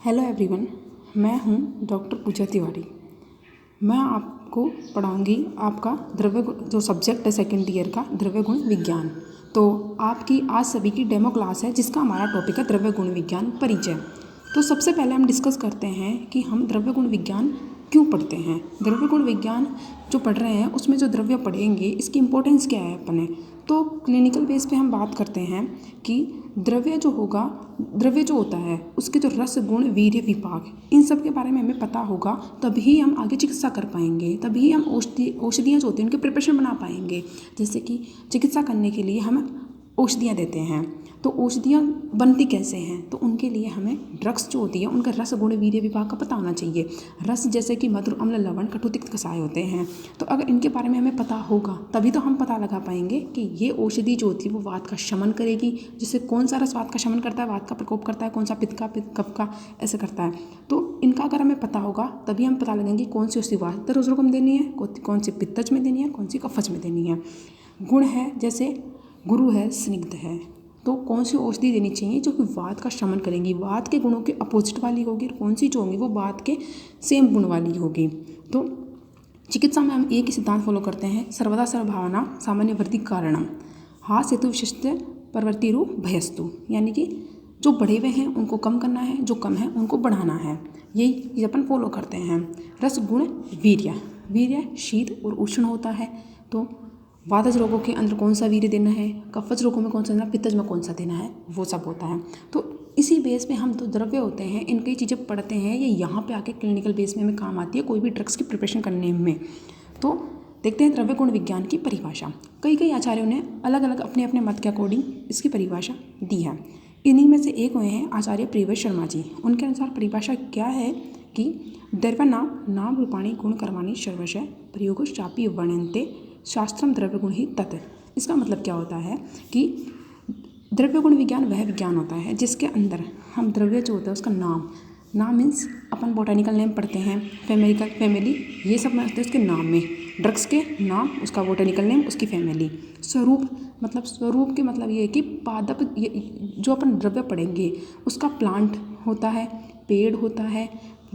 Hello everyone, मैं हूं doctor पूजा तिवारी। मैं आपको पढ़ाऊंगी आपका द्रव्य जो सब्जेक्ट है सेकेंड ईयर का द्रव्य गुण विज्ञान। तो आपकी आज सभी की डेमो क्लास है जिसका हमारा टॉपिक है द्रव्य गुण विज्ञान परिचय। तो सबसे पहले हम डिस्कस करते हैं कि हम द्रव्य गुण विज्ञान क्यों पढ़ते हैं। द्रव्य गुण विज्ञान जो पढ़ रहे हैं उसमें जो द्रव्य पढ़ेंगे इसकी इम्पोर्टेंस क्या है अपने। तो क्लिनिकल बेस पे हम बात करते हैं कि द्रव्य जो होता है उसके जो रस गुण वीर्य विपाक इन सब के बारे में हमें पता होगा, तभी हम आगे चिकित्सा कर पाएंगे, तभी हम औषधियाँ जो होती हैं उनके प्रिपरेशन बना पाएंगे। जैसे कि चिकित्सा करने के लिए हम औषधियाँ देते हैं, तो औषधियाँ बनती कैसे हैं, तो उनके लिए हमें ड्रग्स जो होती है उनका रस गुण वीर्य विपाक का पता होना चाहिए। रस जैसे कि मधुर अम्ल लवण कटु तिक्त कषाय होते हैं, तो अगर इनके बारे में हमें पता होगा तभी तो हम पता लगा पाएंगे कि ये औषधि जो होती है वो वात का शमन करेगी। जैसे कौन सा रस वात का शमन करता है, वात का प्रकोप करता है, कौन सा पित्त का कफ का ऐसे करता है। तो इनका अगर हमें पता होगा तभी हम पता लगेंगे कौन सी औषधि वात रोग में देनी है, कौन सी पित्तज में देनी है, कौन सी कफज में देनी है। गुण है जैसे गुरु है, स्निग्ध है, तो कौन सी औषधि देनी चाहिए जो कि वात का शमन करेंगी, वात के गुणों के अपोजिट वाली होगी, और कौन सी जो होंगी वो वात के सेम गुण वाली होगी। तो चिकित्सा में हम एक ही सिद्धांत फॉलो करते हैं, सर्वदा सर्वभावना सामान्य वृद्धि कारणम हास हेतु विशिष्ट प्रवृत्ति रूप भयस्तु, यानी कि जो बढ़े हुए हैं उनको कम करना है, जो कम है उनको बढ़ाना है, यही अपन फॉलो करते हैं। रस गुण वीर्य शीत और उष्ण होता है, तो वातज रोगों के अंदर कौन सा वीर्य देना है, कफज रोगों में कौन सा देना, पित्तज में कौन सा देना है, वो सब होता है। तो इसी बेस पे हम तो द्रव्य होते हैं इनकी चीज़ें पढ़ते हैं, ये यहाँ पे आके क्लिनिकल बेस में हमें काम आती है कोई भी ड्रग्स की प्रिपरेशन करने में। तो देखते हैं द्रव्य गुण विज्ञान की परिभाषा। कई आचार्यों ने अलग अलग अपने अपने मत के अकॉर्डिंग इसकी परिभाषा दी है। इन्हीं में से एक हुए हैं आचार्य प्रियव्रत शर्मा जी। उनके अनुसार परिभाषा क्या है कि द्रव्य नाम रूपाणी गुण कर्माणि सर्वशः प्रयोग चापी वर्ण्यन्ते शास्त्रम द्रव्य गुण ही तत्। इसका मतलब क्या होता है कि द्रव्य गुण विज्ञान वह विज्ञान होता है जिसके अंदर हम द्रव्य जो होता है उसका नाम मीन्स अपन बोटेनिकल नेम पढ़ते हैं, फैमिली ये सब पढ़ते हैं उसके नाम में, ड्रग्स के नाम उसका बोटेनिकल नेम उसकी फैमिली। स्वरूप के मतलब ये है कि पादप जो अपन द्रव्य पढ़ेंगे उसका प्लांट होता है, पेड़ होता है,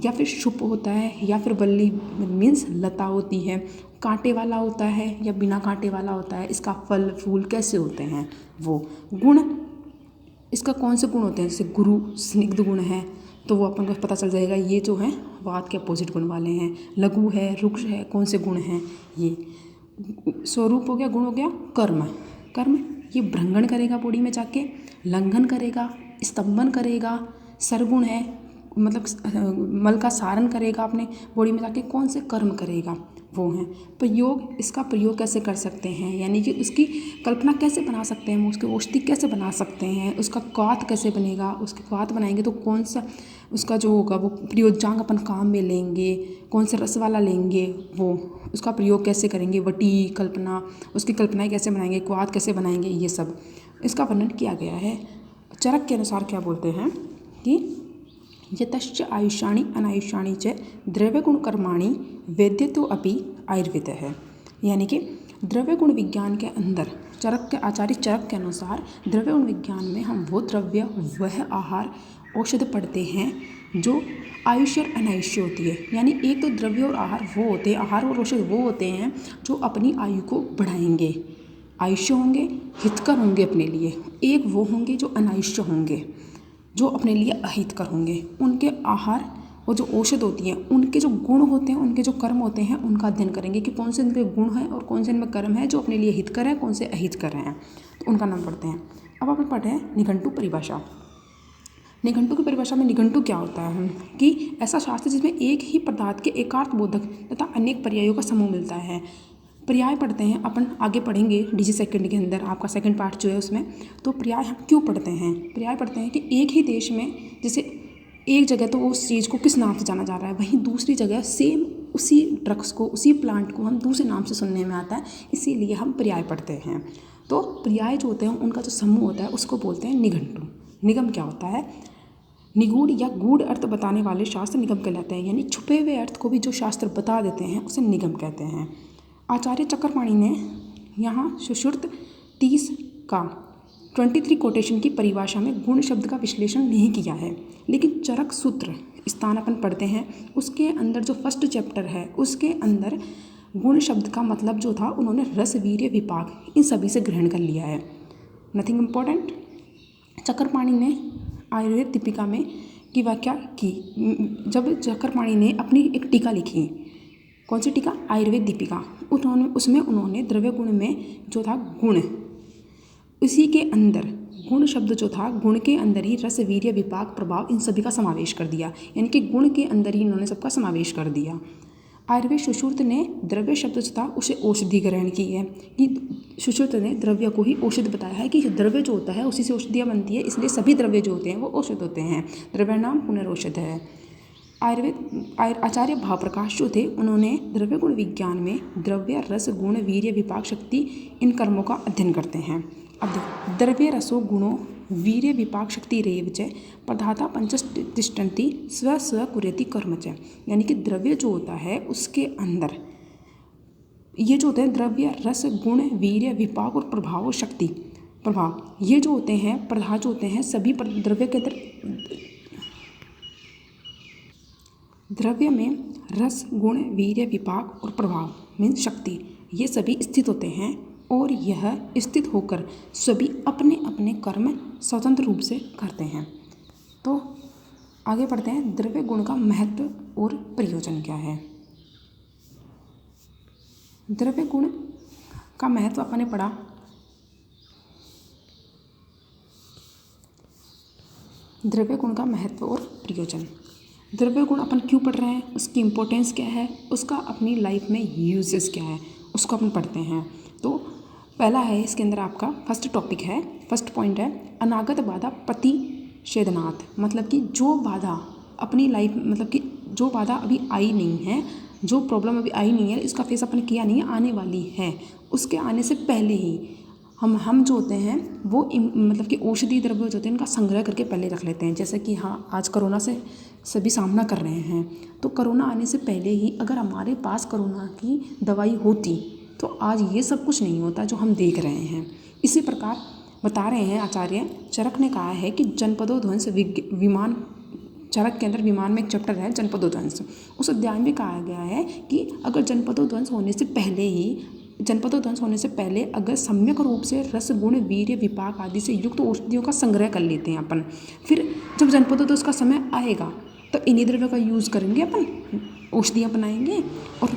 या फिर शुप होता है, या फिर बल्ली मीन्स लता होती है, कांटे वाला होता है या बिना कांटे वाला होता है, इसका फल फूल कैसे होते हैं। वो गुण इसका कौन से गुण होते हैं, जैसे गुरु स्निग्ध गुण है तो वो अपन को पता चल जाएगा ये जो है वात के अपोजिट गुण वाले हैं। लघु है, रुक्ष है, कौन से गुण हैं ये। स्वरूप हो गया, गुण हो गया, कर्म ये भ्रंगण करेगा बॉडी में जाके, लंघन करेगा, स्तंभन करेगा। सरगुण है मतलब मल का सारण करेगा अपने बॉडी में जाके, कौन से कर्म करेगा वो हैं। प्रयोग इसका प्रयोग कैसे कर सकते हैं, यानी कि उसकी कल्पना कैसे बना सकते हैं, उसकी औषधि कैसे बना सकते हैं, उसका क्वाथ कैसे बनेगा, उसके क्वाथ बनाएंगे तो कौन सा उसका जो होगा वो प्रयोज्यांग अपन काम में लेंगे, कौन से रस वाला लेंगे, वो उसका प्रयोग कैसे करेंगे, वटी कल्पना उसकी कल्पनाएँ कैसे बनाएंगे, क्वाथ कैसे बनाएंगे, ये सब इसका वर्णन किया गया है। चरक के अनुसार क्या बोलते हैं कि यतश्च आयुष्याणि अनायुष्याणि च द्रव्य गुण कर्माणि वेद्यतो अपि आयुर्वेद है, यानी कि द्रव्य गुण विज्ञान के अंदर आचार्य चरक के अनुसार द्रव्य गुण विज्ञान में हम वो द्रव्य वह आहार औषध पढ़ते हैं जो आयुष्य और अनायुष्य होती है। यानी एक तो द्रव्य और आहार वो होते हैं, आहार और औषध वो होते हैं जो अपनी आयु को बढ़ाएंगे, आयुष्य होंगे, हितकर होंगे अपने लिए। एक वो होंगे जो अनायुष्य होंगे, जो अपने लिए अहितकर होंगे। उनके आहार और जो औषध होती हैं उनके जो गुण होते हैं, उनके जो कर्म होते हैं उनका अध्ययन करेंगे कि कौन से इनके गुण हैं और कौन से इनमें कर्म है जो अपने लिए हितकर है, कौन से अहितकर हैं, तो उनका नाम पढ़ते हैं। अब अपन पढ़ते हैं निघंटु परिभाषा। निघंटु की परिभाषा में निघंटु क्या होता है कि ऐसा शास्त्र जिसमें एक ही पदार्थ के एकार्थ बोधक तथा अनेक पर्यायों का समूह मिलता है। पर्याय पढ़ते हैं अपन, आगे पढ़ेंगे डीजी सेकंड के अंदर आपका सेकंड पार्ट जो है उसमें। तो पर्याय हम क्यों पढ़ते हैं, पर्याय पढ़ते हैं कि एक ही देश में जैसे एक जगह तो उस चीज़ को किस नाम से जाना जा रहा है, वहीं दूसरी जगह सेम उसी ड्रग्स को, उसी प्लांट को हम दूसरे नाम से सुनने में आता है, इसीलिए हम पर्याय पढ़ते हैं। तो पर्याय जो होते हैं उनका जो समूह होता है उसको बोलते हैं निघंटु। निगम क्या होता है, निगूढ़ या गूढ़ अर्थ बताने वाले शास्त्र निगम कहलाते हैं, यानी छुपे हुए अर्थ को भी जो शास्त्र बता देते हैं उसे निगम कहते हैं। आचार्य चक्रपाणि ने यहाँ सुश्रुत 30 का 23 कोटेशन की परिभाषा में गुण शब्द का विश्लेषण नहीं किया है, लेकिन चरक सूत्र स्थान अपन पढ़ते हैं उसके अंदर जो फर्स्ट चैप्टर है उसके अंदर गुण शब्द का मतलब जो था उन्होंने रस, वीर्य, विपाक इन सभी से ग्रहण कर लिया है। Nothing important. चक्रपाणि ने आयुर्वेद दीपिका में की व्याख्या की। जब चक्रपाणि ने अपनी एक टीका लिखी, कौन सी टीका? आयुर्वेद दीपिका। उसमें उन्होंने द्रव्य गुण में जो था गुण, उसी के अंदर गुण शब्द जो था गुण के अंदर ही रस, वीर्य, विपाक, प्रभाव इन सभी का समावेश कर दिया, यानी कि गुण के अंदर ही इन्होंने सबका समावेश कर दिया। आयुर्वेद सुश्रुत ने द्रव्य शब्द जो था उसे औषधि ग्रहण की है कि सुश्रुत ने द्रव्य को ही औषध बताया है कि द्रव्य जो होता है उसी से औषधियाँ बनती है, इसलिए सभी द्रव्य जो होते हैं वो औषध होते हैं। द्रव्य नाम पुनर्औषध है। आचार्य भावप्रकाश जो थे उन्होंने द्रव्य गुण विज्ञान में द्रव्य, रस, गुण, वीर्य, विपाक, शक्ति इन कर्मों का अध्ययन करते हैं। अब देखो, द्रव्य रसो गुणों वीर्य विपाक शक्ति रेव च पदार्था पंचतिष्ठन्ति स्व स्व कुर्यति कर्म च, यानी कि द्रव्य जो होता है उसके अंदर ये जो होते हैं द्रव्य, रस, गुण, वीर्य, विपाक और प्रभाव और शक्ति, प्रभाव ये जो होते हैं पदार्थ जो होते हैं सभी द्रव्य के अंदर, द्रव्य में रस, गुण, वीर्य, विपाक और प्रभाव मीन्स शक्ति ये सभी स्थित होते हैं और यह स्थित होकर सभी अपने अपने कर्म स्वतंत्र रूप से करते हैं। तो आगे बढ़ते हैं, द्रव्य गुण का महत्व और प्रयोजन क्या है। द्रव्य गुण का महत्व अपन ने पढ़ा। द्रव्य गुण का महत्व और प्रयोजन। द्रव्य गुण अपन क्यों पढ़ रहे हैं, उसकी इम्पोर्टेंस क्या है, उसका अपनी लाइफ में यूजेस क्या है, उसको अपन पढ़ते हैं। तो पहला है इसके अंदर आपका फर्स्ट टॉपिक है, फर्स्ट पॉइंट है अनागत बाधा प्रतिषेधनात्, मतलब कि जो बाधा अपनी लाइफ, मतलब कि जो बाधा अभी आई नहीं है, जो प्रॉब्लम अभी आई नहीं है, इसका फेस अपन किया नहीं है, आने वाली है, उसके आने से पहले ही हम जो होते हैं वो मतलब कि औषधि द्रव्य जो होते हैं इनका संग्रह करके पहले रख लेते हैं। जैसे कि हाँ आज कोरोना से सभी सामना कर रहे हैं, तो कोरोना आने से पहले ही अगर हमारे पास कोरोना की दवाई होती तो आज ये सब कुछ नहीं होता जो हम देख रहे हैं। इसी प्रकार बता रहे हैं आचार्य चरक ने कहा है कि जनपदोध्वंस विमान, चरक के अंदर विमान में एक चैप्टर है जनपदोध्वंस, उस अध्याय में कहा गया है कि अगर जनपदोध्वंस होने से पहले अगर सम्यक रूप से रस, गुण, वीर्य, विपाक आदि से युक्त औषधियों का संग्रह कर लेते हैं अपन, फिर जब जनपदोध्वंस का समय आएगा तो इन्हीं द्रव्य का यूज़ करेंगे अपन, औषधियाँ बनाएंगे और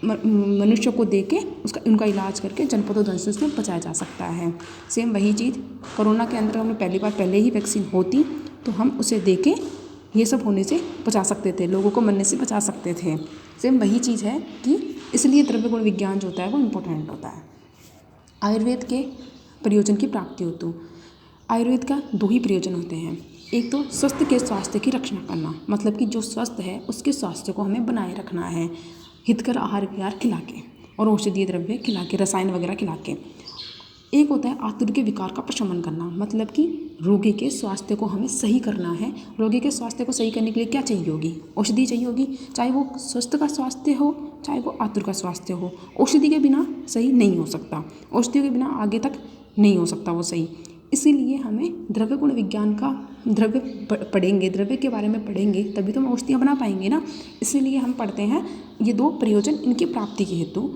मनुष्य को दे के उनका इलाज करके जनपदोध्वंस से बचाया जा सकता है। सेम वही चीज़ कोरोना के अंदर हमें पहले ही वैक्सीन होती तो हम उसे दे के ये सब होने से बचा सकते थे, लोगों को मरने से बचा सकते थे। सेम वही चीज़ है कि इसलिए द्रव्य गुण विज्ञान जो होता है वो इम्पोर्टेंट होता है। आयुर्वेद के प्रयोजन की प्राप्ति हेतु आयुर्वेद का दो ही प्रयोजन होते हैं। एक तो स्वस्थ के स्वास्थ्य की रक्षा करना, मतलब कि जो स्वस्थ है उसके स्वास्थ्य को हमें बनाए रखना है, हितकर आहार विहार खिला के और औषधीय द्रव्य खिला के, रसायन वगैरह खिला के। एक होता है आतुर के विकार का प्रशमन करना, मतलब कि रोगी के स्वास्थ्य को हमें सही करना है। रोगी के स्वास्थ्य को सही करने के लिए क्या चाहिए होगी? औषधि चाहिए होगी, चाहे वो स्वस्थ का स्वास्थ्य हो चाहे वो आतुर का स्वास्थ्य हो। औषधि के बिना सही नहीं हो सकता, औषधि के बिना आगे तक नहीं हो सकता वो सही। इसीलिए हमें द्रव्य गुण विज्ञान का द्रव्य पढ़ेंगे, द्रव्य के बारे में पढ़ेंगे तभी तो हम औषधियाँ बना पाएंगे ना। इसीलिए हम पढ़ते हैं ये दो प्रयोजन, इनकी प्राप्ति के हेतु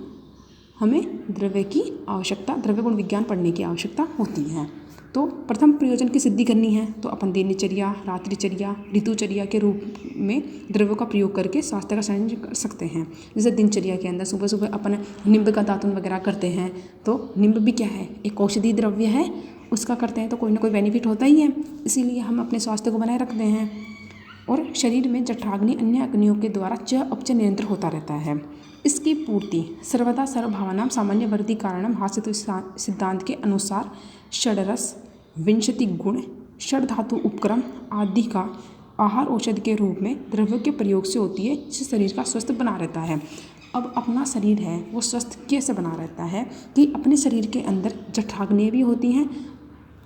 हमें द्रव्य की आवश्यकता, द्रव्य गुण विज्ञान पढ़ने की आवश्यकता होती है। तो प्रथम प्रयोजन की सिद्धि करनी है तो अपन दिनचर्या, रात्रिचर्या, ऋतुचर्या के रूप में द्रव्यों का प्रयोग करके स्वास्थ्य का संरक्षण कर सकते हैं। जैसे दिनचर्या के अंदर सुबह सुबह अपन निम्ब का दातुन वगैरह करते हैं, तो निम्ब भी क्या है? एक औषधि द्रव्य है, उसका करते हैं तो कोई ना कोई बेनिफिट होता ही है। इसीलिए हम अपने स्वास्थ्य को बनाए रखते हैं। और शरीर में जठराग्नि अन्य अग्नियों के द्वारा च अपच नियंत्रण होता रहता है। इसकी पूर्ति सर्वदा सर्वभावनाम सामान्य वर्दी कारणम हास्य सिद्धांत के अनुसार षडरस, विंशति गुण, षड धातु उपक्रम आदि का आहार औषध के रूप में द्रव्यों के प्रयोग से होती है, जिससे शरीर का स्वस्थ बना रहता है। अब अपना शरीर है वो स्वस्थ कैसे बना रहता है कि अपने शरीर के अंदर जठराग्नि भी होती हैं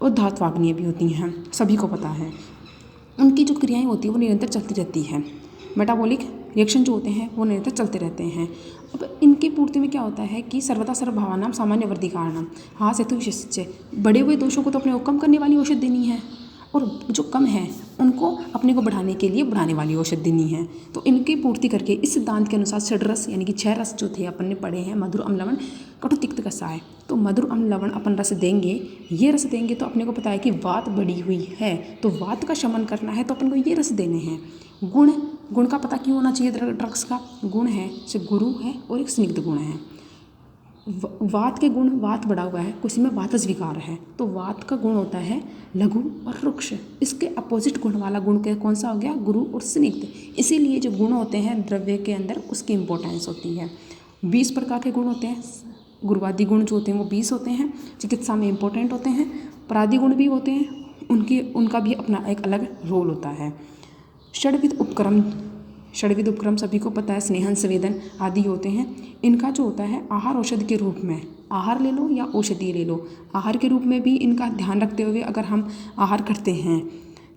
और धात्वाग्नि भी होती हैं, सभी को पता है। उनकी जो क्रियाएं होती हैं वो निरंतर चलती रहती है। मेटाबॉलिक रिएक्शन जो होते हैं वो निरंतर चलते रहते हैं। अब इनकी पूर्ति में क्या होता है कि सर्वथा सर्वभावानां सामान्य वर्धी कारणम हाँ सेतु विशेष, बढ़े हुए दोषों को तो अपने को कम करने वाली औषधि देनी है और जो कम है उनको अपने को बढ़ाने के लिए बढ़ाने वाली औषधि देनी है। तो इनकी पूर्ति करके इस सिद्धांत के अनुसार षड्रस यानी कि 6 रस जो थे अपन ने पढ़े हैं, मधुर अम्ल लवण कटु तिक्त कषाय। तो मधुर अम्ल लवण अपन रस देंगे, ये रस देंगे तो अपने को पता है कि वात बढ़ी हुई है, तो वात का शमन करना है तो अपन को ये रस देने हैं। गुण का पता क्यों होना चाहिए ड्रग्स का? गुण है जैसे गुरु है और एक स्निग्ध गुण है। वात के गुण, वात बढ़ा हुआ है, किसी में वातज विकार है, तो वात का गुण होता है लघु और रुक्ष। इसके अपोजिट गुण वाला गुण के कौन सा हो गया? गुरु और स्निग्ध। इसीलिए जो गुण होते हैं द्रव्य के अंदर उसकी इंपॉर्टेंस होती है। 20 प्रकार के गुण होते हैं। गुरुवादी गुण जो होते हैं वो 20 होते हैं, चिकित्सा में इंपॉर्टेंट होते हैं। परादी गुण भी होते हैं, उनका भी अपना एक अलग रोल होता है। षड्विध उपक्रम सभी को पता है, स्नेहन संवेदन आदि होते हैं। इनका जो होता है आहार औषधि के रूप में, आहार ले लो या औषधि ले लो, आहार के रूप में भी इनका ध्यान रखते हुए अगर हम आहार करते हैं,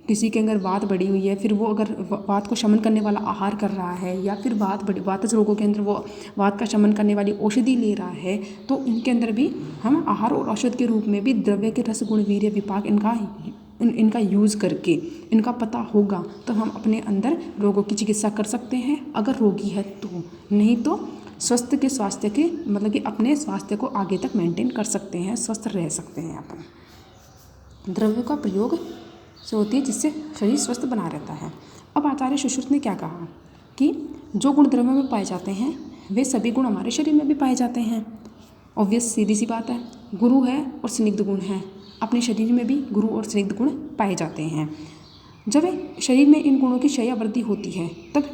किसी के अगर वात बढ़ी हुई है फिर वो अगर वात को शमन करने वाला आहार कर रहा है या फिर वातज रोगों के अंदर वो वात का शमन करने वाली औषधि ले रहा है, तो इनके अंदर भी हम आहार और औषधि के रूप में भी द्रव्य के रस गुण वीर्य विपाक इनका यूज़ करके इनका पता होगा तो हम अपने अंदर रोगों की चिकित्सा कर सकते हैं अगर रोगी है तो, नहीं तो स्वास्थ्य के मतलब कि अपने स्वास्थ्य को आगे तक मेंटेन कर सकते हैं, स्वस्थ रह सकते हैं अपन। द्रव्यों का प्रयोग से होती है जिससे शरीर स्वस्थ बना रहता है। अब आचार्य सुश्रुत ने क्या कहा कि जो गुण द्रव्यों में पाए जाते हैं वे सभी गुण हमारे शरीर में भी पाए जाते हैं। ऑब्वियस सीधी सी बात है, गुरु है और स्निग्ध गुण है, अपने शरीर में भी गुरु और स्निग्ध गुण पाए जाते हैं। जब शरीर में इन गुणों की क्षय वृद्धि होती है तब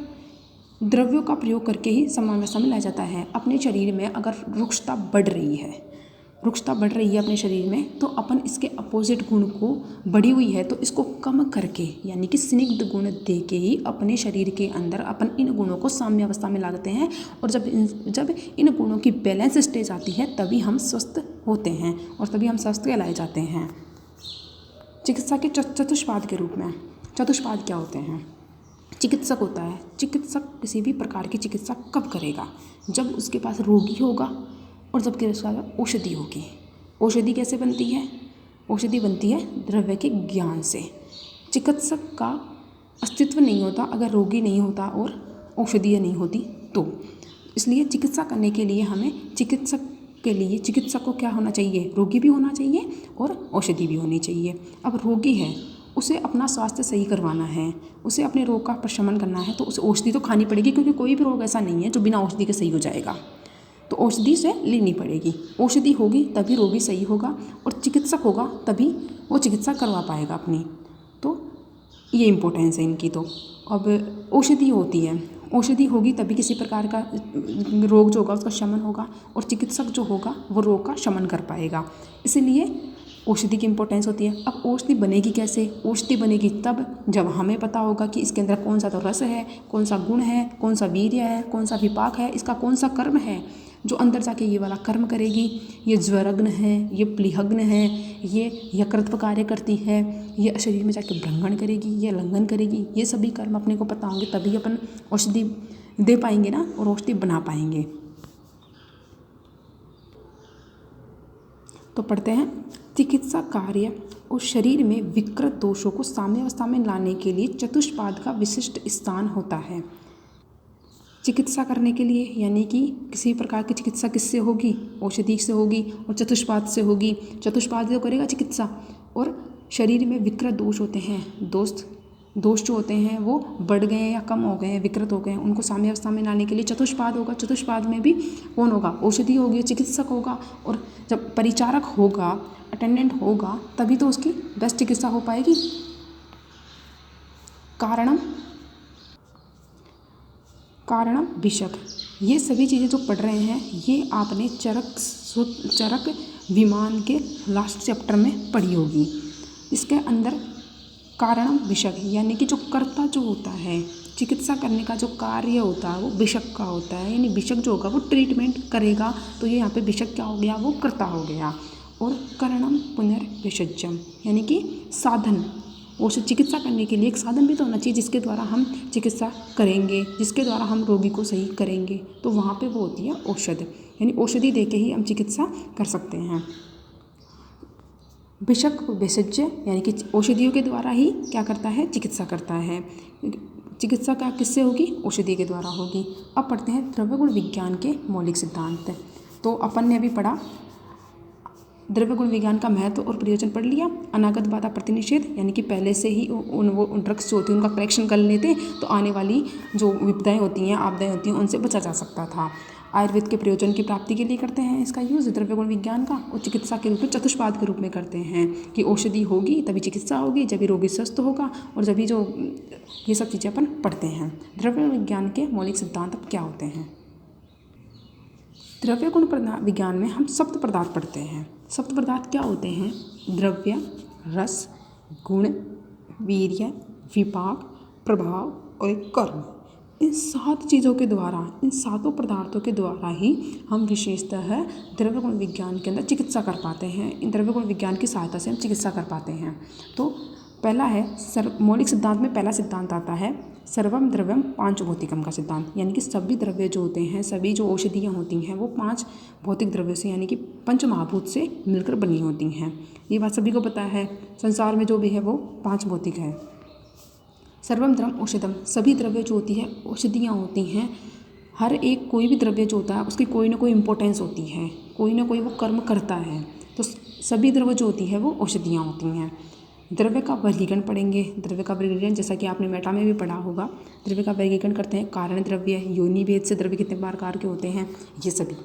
द्रव्यों का प्रयोग करके ही समावेश में लाया जाता है। अपने शरीर में अगर रुक्षता बढ़ रही है अपने शरीर में, तो अपन इसके अपोजिट गुण को बढ़ी हुई है तो इसको कम करके यानी कि स्निग्ध गुण दे के ही अपने शरीर के अंदर अपन इन गुणों को साम्य अवस्था में लाते हैं। और जब इन गुणों की बैलेंस स्टेज आती है तभी हम स्वस्थ होते हैं और तभी हम स्वस्थ कहलाए जाते हैं। चिकित्सा के चतुष्पाद के रूप में, चतुष्पाद क्या होते हैं? चिकित्सक होता है। चिकित्सक किसी भी प्रकार की चिकित्सा कब करेगा? जब उसके पास रोगी होगा और जबकि उसके पास औषधि होगी। औषधि कैसे बनती है? औषधि बनती है द्रव्य के ज्ञान से। चिकित्सक का अस्तित्व नहीं होता अगर रोगी नहीं होता और औषधि नहीं होती तो। इसलिए चिकित्सा करने के लिए हमें चिकित्सक को क्या होना चाहिए? रोगी भी होना चाहिए और औषधि भी होनी चाहिए। अब रोगी है, उसे अपना स्वास्थ्य सही करवाना है, उसे अपने रोग का प्रशमन करना है तो उसे औषधि तो खानी पड़ेगी, क्योंकि कोई भी रोग ऐसा नहीं है जो बिना औषधि के सही हो जाएगा। तो औषधि से लेनी पड़ेगी। औषधि होगी तभी रोगी सही होगा और चिकित्सक होगा तभी वो चिकित्सा करवा पाएगा अपनी। तो ये इम्पोर्टेंस है इनकी। तो अब औषधि होती है, औषधि होगी तभी किसी प्रकार का रोग जो होगा उसका शमन होगा और चिकित्सक जो होगा वो रोग का शमन कर पाएगा। इसीलिए औषधि की इम्पोर्टेंस होती है। अब औषधि बनेगी कैसे? औषधि बनेगी तब जब हमें पता होगा कि इसके अंदर कौन सा तो रस है, कौन सा गुण है, कौन सा वीर्य है, कौन सा विपाक है, इसका कौन सा कर्म है जो अंदर जाके ये वाला कर्म करेगी। ये ज्वरग्न है, ये प्लीहग्न है, ये यकृत्व कार्य करती है, ये शरीर में जाके भ्रंगण करेगी, ये लंघन करेगी। ये सभी कर्म अपने को पता होंगे तभी अपन औषधि दे पाएंगे ना और औषधि बना पाएंगे। तो पढ़ते हैं, चिकित्सा कार्य और शरीर में विकृत दोषों को साम्य अवस्था में लाने के लिए चतुष्पाद का विशिष्ट स्थान होता है। चिकित्सा करने के लिए यानी कि किसी प्रकार की चिकित्सा किससे होगी? औषधि से होगी और चतुष्पाद से होगी। चतुष्पाद जो करेगा चिकित्सा। और शरीर में विकृत दोष होते हैं, दोष जो होते हैं वो बढ़ गए हैं या कम हो गए हैं, विकृत हो गए हैं, उनको साम्य अवस्था में लाने के लिए चतुष्पाद होगा। चतुष्पाद में भी कौन होगा? औषधि होगी, चिकित्सक होगा। और जब परिचारक होगा, अटेंडेंट होगा, तभी तो उसकी बेस्ट चिकित्सा हो पाएगी। कारणम विषक, ये सभी चीज़ें जो पढ़ रहे हैं ये आपने चरक विमान के लास्ट चैप्टर में पढ़ी होगी। इसके अंदर कारणम विषक यानी कि जो कर्ता जो होता है, चिकित्सा करने का जो कार्य होता है वो विषक का होता है। यानी विषक जो होगा वो ट्रीटमेंट करेगा, तो ये यहाँ पे विषक क्या हो गया? वो कर्ता हो गया। और करणम पुनर्विषज्यम यानी कि साधन, औषध चिकित्सा करने के लिए एक साधन भी तो होना चाहिए जिसके द्वारा हम चिकित्सा करेंगे, जिसके द्वारा हम रोगी को सही करेंगे। तो वहाँ पे वो होती है औषध, यानी औषधि दे के ही हम चिकित्सा कर सकते हैं। बेशक भेषज यानी कि औषधियों के द्वारा ही क्या करता है, चिकित्सा करता है। चिकित्सा का किससे होगी, औषधि के द्वारा होगी। अब पढ़ते हैं द्रव्य गुण विज्ञान के मौलिक सिद्धांत। तो अपन ने अभी पढ़ा द्रव्य गुण विज्ञान का महत्व और प्रयोजन पढ़ लिया। अनागत बाधा प्रतिनिषेध यानी कि पहले से ही उन ड्रग्स जो होती हैं उनका करेक्शन कर लेते तो आने वाली जो विपदाएं होती हैं, आपदाएं होती हैं, उनसे बचा जा सकता था। आयुर्वेद के प्रयोजन की प्राप्ति के लिए करते हैं इसका यूज़ द्रव्य गुण विज्ञान का, और चिकित्सा के रूप में चतुष्पाद के रूप में करते हैं कि औषधि होगी तभी चिकित्सा होगी, जब भी रोगी स्वस्थ होगा, और जब भी जो ये सब चीज़ें अपन पढ़ते हैं। द्रव्य विज्ञान के मौलिक सिद्धांत अब क्या होते हैं। द्रव्य गुण विज्ञान में हम सप्त पदार्थ पढ़ते हैं। सप्त पदार्थ क्या होते हैं, द्रव्य, रस, गुण, वीर्य, विपाक, प्रभाव और कर्म। इन 7 चीज़ों के द्वारा, इन 7 पदार्थों के द्वारा ही हम विशेषतः द्रव्य गुण विज्ञान के अंदर चिकित्सा कर पाते हैं। इन द्रव्य गुण विज्ञान की सहायता से हम चिकित्सा कर पाते हैं। तो पहला है मौलिक सिद्धांत में पहला सिद्धांत आता है सर्वम द्रव्यम पांचभौतिकम का सिद्धांत, यानी कि सभी द्रव्य जो होते हैं, सभी जो औषधियाँ होती हैं वो 5 भौतिक द्रव्यों से यानी कि पंच महाभूत से मिलकर बनी होती हैं। ये बात सभी को पता है, संसार में जो भी है वो 5 भौतिक है। सर्वम द्रव्यम औषधम, सभी द्रव्य जो होती है औषधियाँ होती हैं। हर एक कोई भी द्रव्य जो होता है उसकी कोई ना कोई इम्पोर्टेंस होती है, कोई ना कोई वो कर्म करता है। तो सभी द्रव्य जो होती है वो औषधियाँ होती हैं। द्रव्य का वर्गीकरण पढ़ेंगे। द्रव्य का वर्गीकरण जैसा कि आपने मेटा में भी पढ़ा होगा, द्रव्य का वर्गीकरण करते हैं कारण द्रव्य, योनि भेद से द्रव्य कितने प्रकार के होते हैं, ये सभी।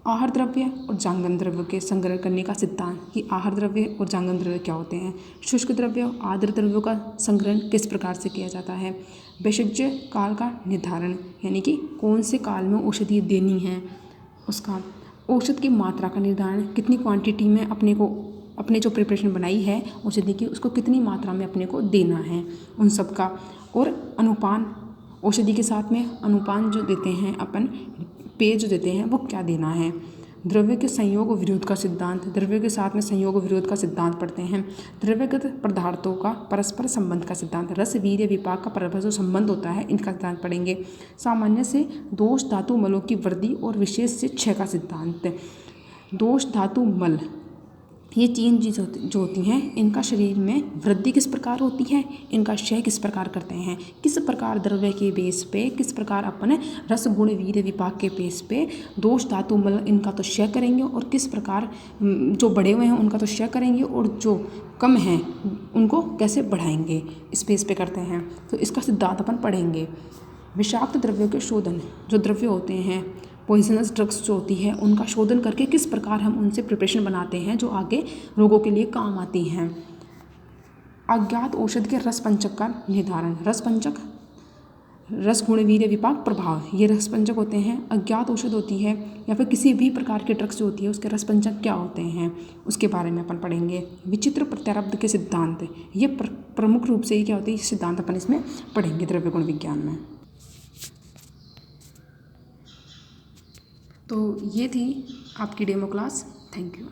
आहार द्रव्य और जांगन द्रव्य के संग्रह करने का सिद्धांत कि आहार द्रव्य और जांगन द्रव्य क्या होते हैं। शुष्क द्रव्य और आर्द्र द्रव्यों का संग्रहण किस प्रकार से किया जाता है। भेषज काल का निर्धारण यानी कि कौन से काल में औषधि देनी है, उसका औषध की मात्रा का निर्धारण, कितनी क्वांटिटी में अपने जो प्रिपरेशन बनाई है औषधि की उसको कितनी मात्रा में अपने को देना है, उन सब का। और अनुपान, औषधि के साथ में अनुपान जो देते हैं अपन, पेय जो देते हैं वो क्या देना है। द्रव्य के संयोग और विरोध का सिद्धांत, द्रव्य के साथ में संयोग और विरोध का सिद्धांत पढ़ते हैं। द्रव्यगत पदार्थों का परस्पर संबंध का सिद्धांत, रस वीर्य विपाक का परस्पर जो संबंध होता है इनका सिद्धांत पढ़ेंगे। सामान्य से दोष धातु मलों की वृद्धि और विशेष से क्षय का सिद्धांत। दोष धातु मल ये 3 चीज़ जो होती हैं इनका शरीर में वृद्धि किस प्रकार होती है, इनका क्षय किस प्रकार करते हैं, किस प्रकार द्रव्य के बेस पे, किस प्रकार अपन रस गुण वीर्य विपाक के बेस पे दोष धातु मल इनका तो क्षय करेंगे, और किस प्रकार जो बढ़े हुए हैं उनका तो क्षय करेंगे, और जो कम हैं उनको कैसे बढ़ाएंगे, इस बेस पे करते हैं। तो इसका सिद्धांत अपन पढ़ेंगे। विषाक्त द्रव्यों के शोधन, जो द्रव्य होते हैं पॉइजनस ड्रग्स जो होती है उनका शोधन करके किस प्रकार हम उनसे प्रिपरेशन बनाते हैं जो आगे रोगों के लिए काम आती हैं। अज्ञात औषध के रस पंचक का निर्धारण, रस पंचक, रस गुण वीर्य विपाक प्रभाव, ये रस पंचक होते हैं। अज्ञात औषध होती है या फिर किसी भी प्रकार की ड्रग्स जो होती है उसके रस पंचक क्या होते हैं उसके बारे में अपन पढ़ेंगे। विचित्र प्रत्यारब्ध के सिद्धांत, ये प्रमुख रूप से ये क्या होती है सिद्धांत अपन इसमें पढ़ेंगे द्रव्य गुण विज्ञान में। तो ये थी आपकी डेमो क्लास। Thank you.